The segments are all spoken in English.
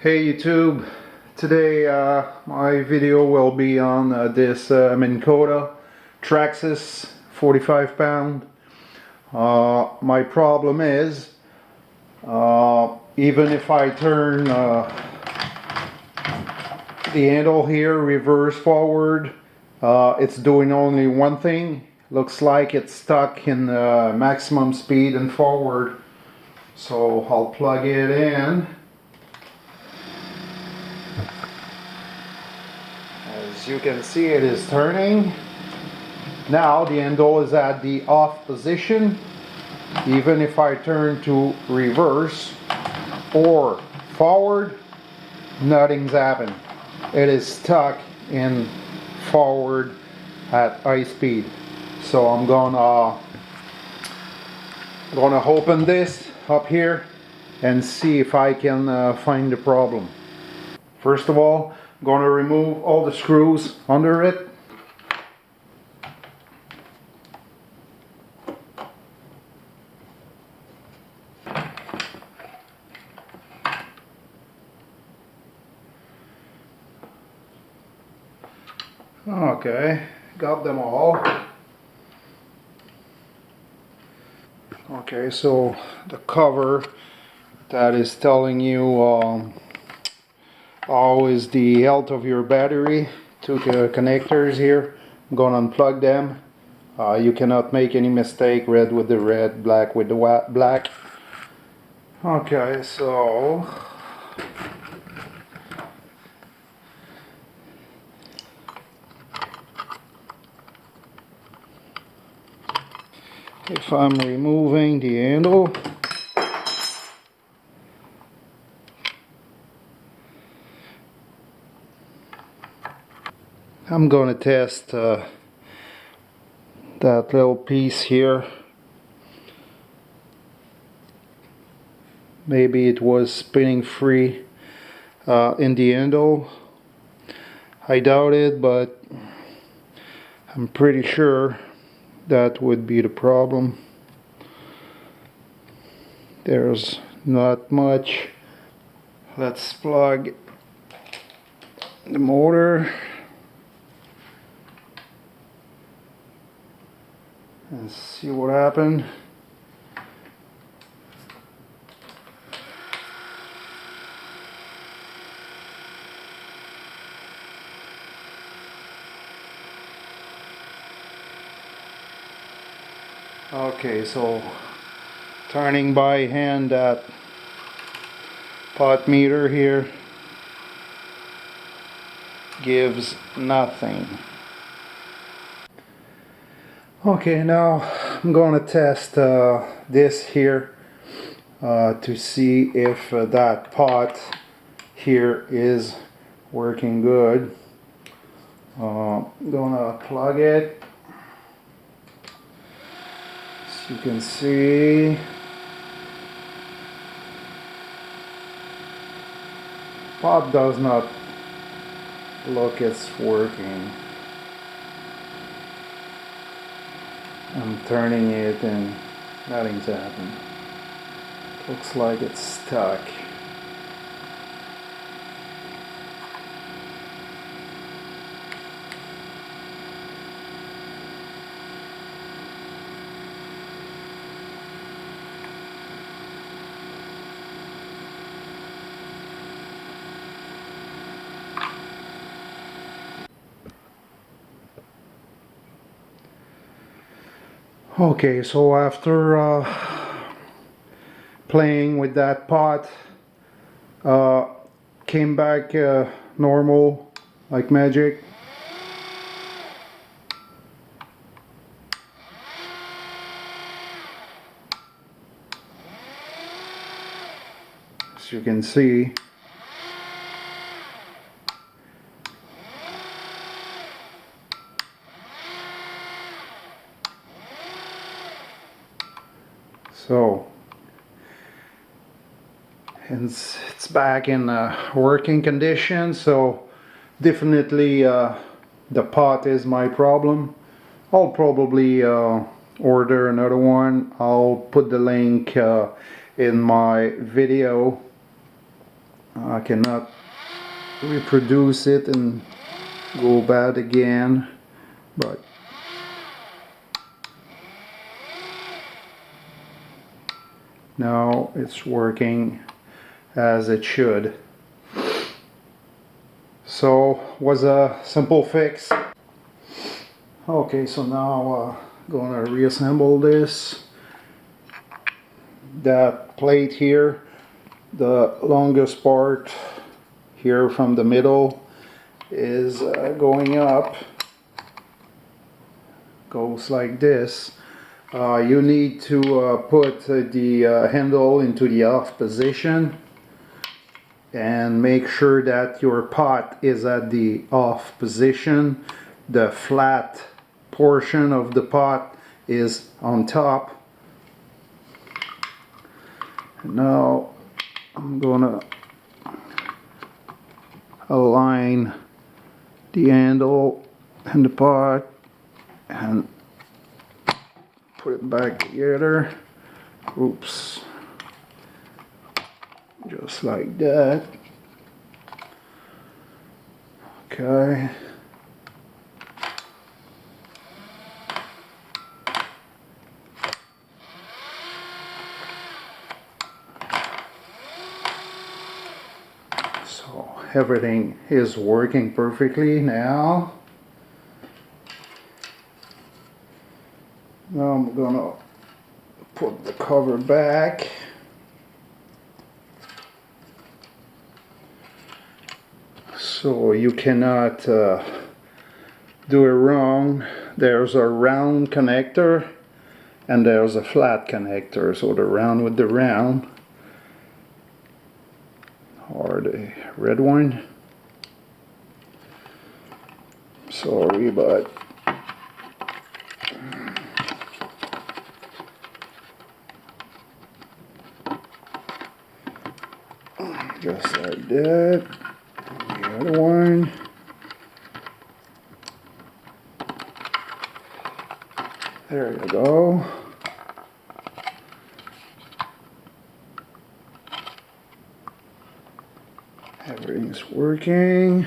Hey YouTube, today my video will be on this Minn Kota Traxxis 45 pound. My problem is even if I turn the handle here reverse forward, it's doing only one thing. Looks like it's stuck in maximum speed and forward. So I'll plug it in. As you can see, it is turning. Now the handle is at the off position. Even if I turn to reverse or forward, nothing's happened. It is stuck in forward at high speed. So I'm gonna open this up here and see if I can find the problem. First of all, I'm going to remove all the screws under it. Okay, got them all. Okay, so the cover that is telling you how is the health of your battery. Two connectors here. I'm going to unplug them. You cannot make any mistake. Red with the red, black with the black. Okay, so if I'm removing the handle, I'm going to test that little piece here. Maybe it was spinning free in the handle. I doubt it, but I'm pretty sure that would be the problem. There's not much. Let's plug the motor and see what happened. Okay, so turning by hand that pot meter here gives nothing. Okay, now I'm going to test this here to see if that pot here is working good. I'm gonna plug it. As you can see, pot does not look it's working. I'm turning it and nothing's happened. Looks like it's stuck. Okay, so after playing with that pot, came back normal like magic. As you can see, so and it's back in working condition. So definitely the pot is my problem. I'll probably order another one. I'll put the link in my video I cannot reproduce it and go bad again, but now it's working as it should. So was a simple fix. Okay, so now gonna reassemble this. That plate here, the longest part here from the middle is going up, goes like this. You need to put the handle into the off position and make sure that your pot is at the off position. The flat portion of the pot is on top. Now I'm gonna align the handle and the pot and put it back together. Oops. Just like that. Okay. So everything is working perfectly now. Now I'm gonna put the cover back. So you cannot do it wrong. There's a round connector and there's a flat connector. So the round with the round, or the red one. Sorry, but just like that. The other one. There you go. Everything's working.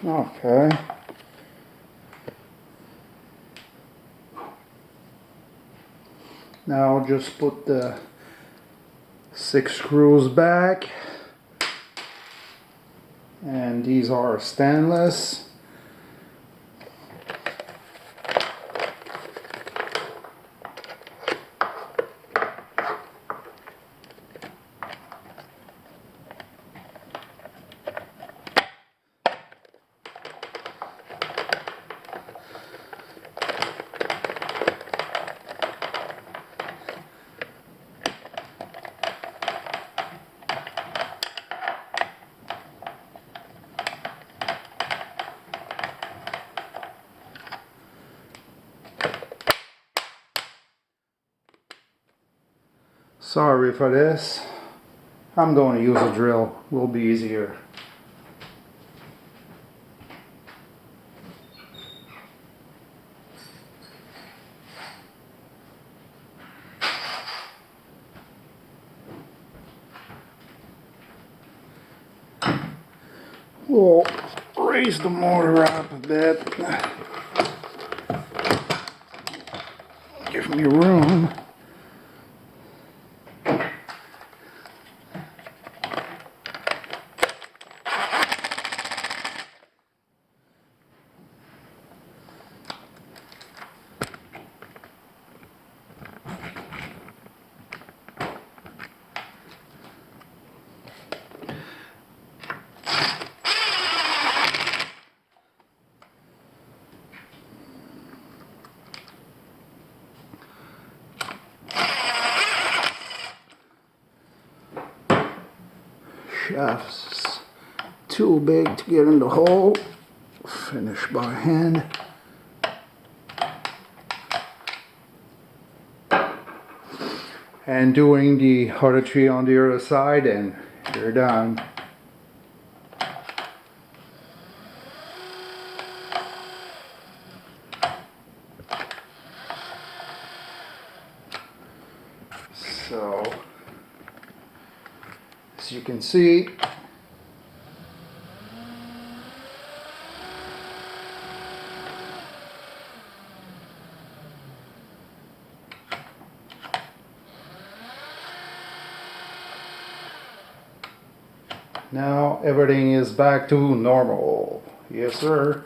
Okay. Now just put the 6 screws back, and these are stainless. Sorry for this. I'm going to use a drill. Will be easier. We'll raise the motor up a bit. Give me room. shaft's too big to get in the hole. Finish by hand. And doing the other three on the other side, and you're done. So, as you can see, now everything is back to normal. Yes, sir.